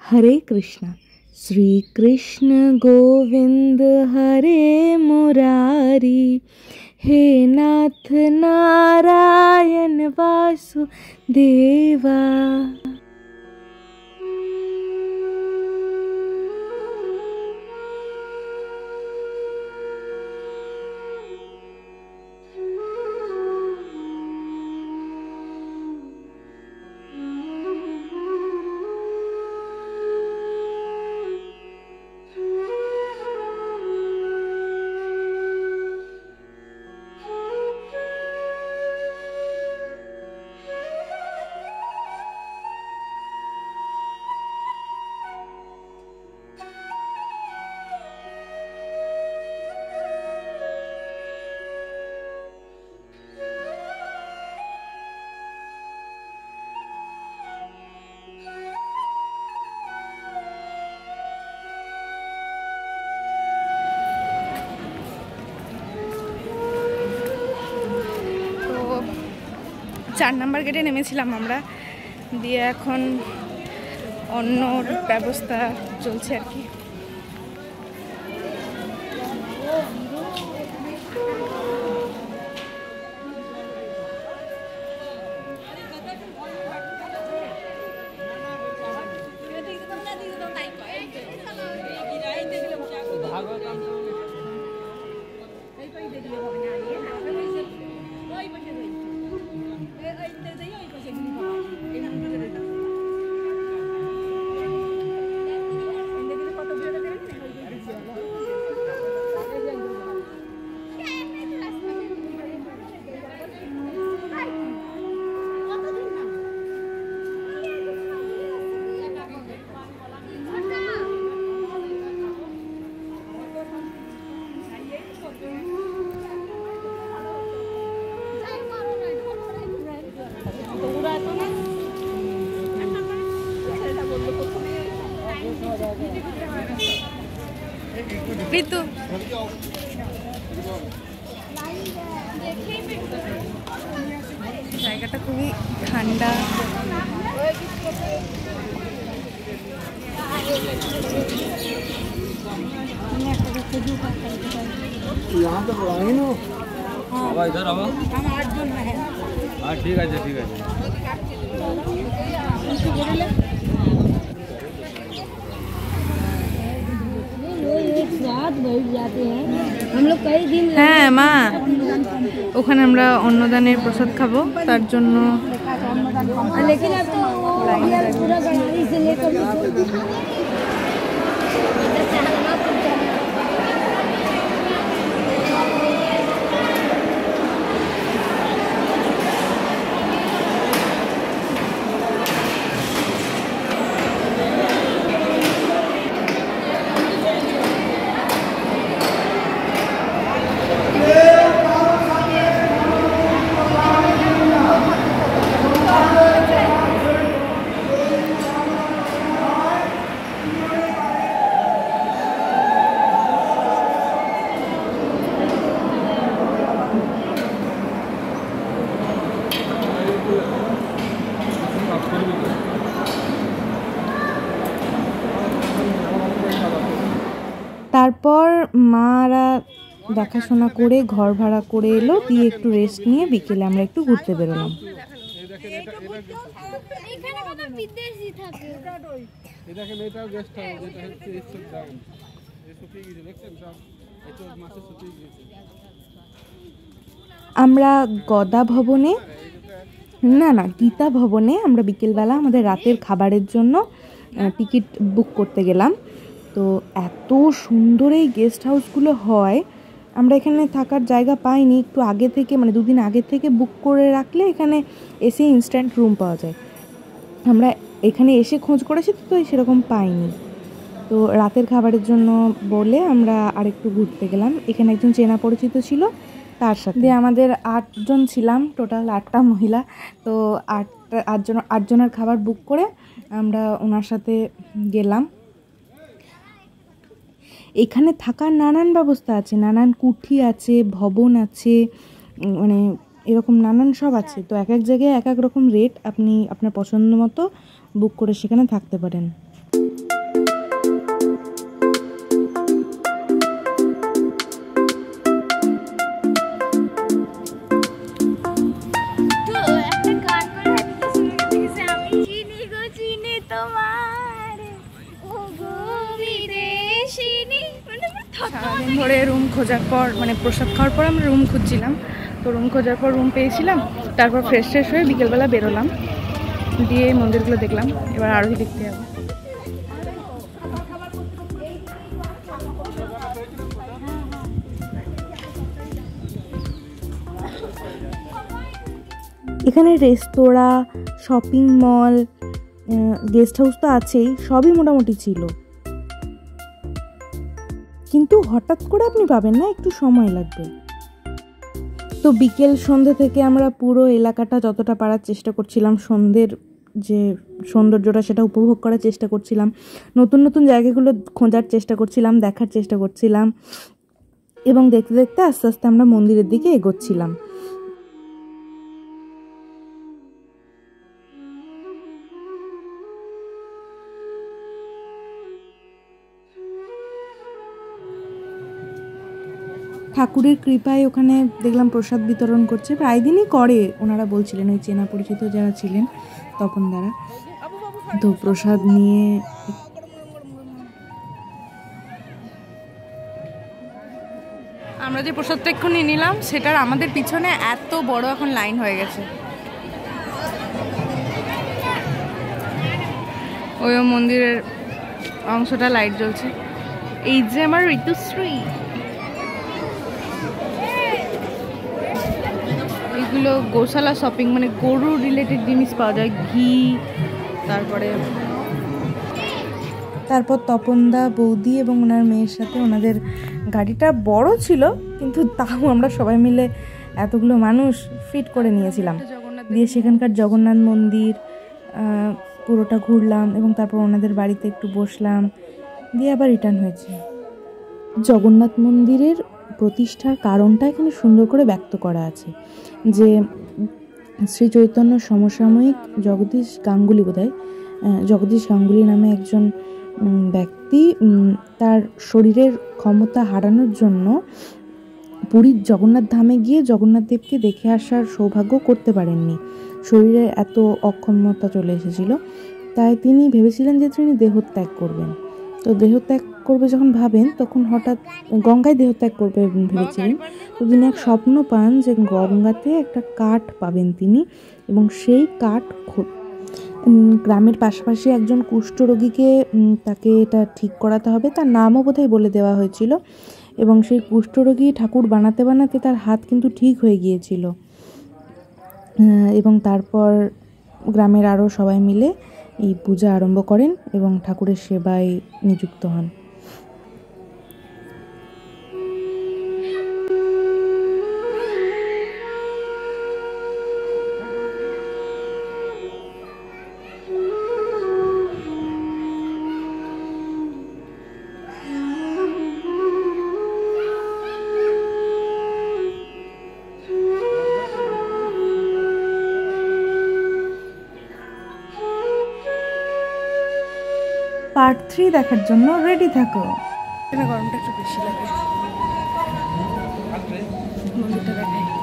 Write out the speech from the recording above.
हरे कृष्णा। श्री कृष्ण गोविंद हरे मुरारी, हे नाथ नारायण वासुदेवा। चार नम्बर गेटे नेमेছিলাম আমরা, দিয়ে এখন অন্য ব্যবস্থা চলছে আর কি। ঋতু জায়গাটা খুবই ঠান্ডা। ঠিক আছে ঠিক আছে। হ্যাঁ মা, ওখানে আমরা অন্নদানের প্রসাদ খাবো, তার জন্য তারপর মারা দেখাশোনা করে ঘর ভাড়া করে এলো, দিয়ে একটু রেস্ট নিয়ে বিকেলে আমরা একটু ঘুরতে বেরোলাম। আমরা গদা ভবনে না গীতা ভবনে আমরা বিকেলবেলা আমাদের রাতের খাবারের জন্য টিকিট বুক করতে গেলাম। তো এত সুন্দর এই গেস্ট হাউসগুলো হয়, আমরা এখানে থাকার জায়গা পাইনি। একটু আগে থেকে মানে দুদিন আগে থেকে বুক করে রাখলে এখানে এসে ইনস্ট্যান্ট রুম পাওয়া যায়। আমরা এখানে এসে খোঁজ করেছি তো সেরকম পাইনি। তো রাতের খাবারের জন্য বলে আমরা আরেকটু ঘুরতে গেলাম। এখানে একজন চেনা পরিচিত ছিল, তার সাথে আমাদের 8 জন ছিলাম, টোটাল 8টা মহিলা। তো 8 জনের খাবার বুক করে আমরা ওনার সাথে গেলাম। এখানে থাকার নানান ব্যবস্থা আছে, নানান কুঠি আছে, ভবন আছে, মানে এরকম নানান সব আছে। তো এক এক জায়গায় এক এক রকম রেট, আপনি আপনার পছন্দ মতো বুক করে সেখানে থাকতে পারেন। সারাদিন ধরে রুম খোঁজার পর মানে প্রসাদ খাওয়ার পর আমরা রুম খুঁজছিলাম, তো রুম খোঁজার পর রুম পেয়েছিলাম। তারপর ফ্রেশ হয়ে বিকেলবেলা বেরোলাম, দিয়ে মন্দিরগুলো দেখলাম। এবার আরোহী দেখতে যাবো। এখানে রেস্তোরাঁ, শপিং মল, গেস্ট হাউস তো আছেই, সবই মোটামুটি ছিল। কিন্তু হঠাৎ করে আপনি পাবেন না, একটু সময় লাগবে। তো বিকেল সন্ধ্যে থেকে আমরা পুরো এলাকাটা যতটা পারার চেষ্টা করছিলাম, সন্ধ্যের যে সৌন্দর্যটা সেটা উপভোগ করার চেষ্টা করছিলাম, নতুন নতুন জায়গাগুলো খোঁজার চেষ্টা করছিলাম, দেখার চেষ্টা করছিলাম, এবং দেখতে দেখতে আস্তে আস্তে আমরা মন্দিরের দিকে এগোচ্ছিলাম। ঠাকুরের কৃপায় ওখানে দেখলাম প্রসাদ বিতরণ করছে, প্রায় দিনই করে ওনারা বলছিলেন, ওই চেনা পরিচিত যারা ছিলেন তপন দ্বারা। তো প্রসাদ নিয়ে আমরা যে প্রসাদটা এক্ষুনি নিলাম সেটার আমাদের পিছনে এত বড় এখন লাইন হয়ে গেছে। ওই মন্দিরের অংশটা লাইট জ্বলছে। এই যে আমার ঋতুশ্রী, এগুলো গোশালা শপিং, মানে গরু রিলেটেড জিনিস পাওয়া যায়, ঘি, তারপর তপনদা, বৌদি এবং ওনার মেয়ের সাথে, ওনাদের গাড়িটা বড় ছিল কিন্তু তাও আমরা সবাই মিলে এতগুলো মানুষ ফিট করে নিয়েছিলাম। দিয়ে সেখানকার জগন্নাথ মন্দির পুরোটা ঘুরলাম এবং তারপর ওনাদের বাড়িতে একটু বসলাম, দিয়ে আবার রিটার্ন হয়েছে। জগন্নাথ মন্দিরের প্রতিষ্ঠার কারণটা এখানে সুন্দর করে ব্যক্ত করা আছে, যে শ্রী চৈতন্য সমসাময়িক জগদীশ গাঙ্গুলি, বোধহয় জগদীশ গাঙ্গুলি নামে একজন ব্যক্তি তার শরীরের ক্ষমতা হারানোর জন্য পুরীর জগন্নাথ ধামে গিয়ে জগন্নাথ দেবকে দেখে আসার সৌভাগ্য করতে পারেননি, শরীরে এত অক্ষমতা চলে এসেছিল। তাই তিনি ভেবেছিলেন যে তিনি দেহত্যাগ করবেন। তো দেহত্যাগ করবে যখন ভাবেন, তখন হঠাৎ গঙ্গায় দেহত্যাগ করবে ভেবেছিলেন। তো তিনি এক স্বপ্ন পান যে গঙ্গাতে একটা কাঠ পাবেন তিনি, এবং সেই কাঠ গ্রামের পাশাপাশি একজন কুষ্ঠরোগীকে তাকে এটা ঠিক করাতে হবে, তার নামও বোধহয় বলে দেওয়া হয়েছিল, এবং সেই কুষ্ঠরোগী ঠাকুর বানাতে বানাতে তার হাত কিন্তু ঠিক হয়ে গিয়েছিল। এবং তারপর গ্রামের আরও সবাই মিলে এই পূজা আরম্ভ করেন এবং ঠাকুরের সেবায় নিযুক্ত হন। পার্ট 3 দেখার জন্য রেডি থাকো। এখানে গরমটা একটু বেশি লাগে, মন্দিরটা দেখাই।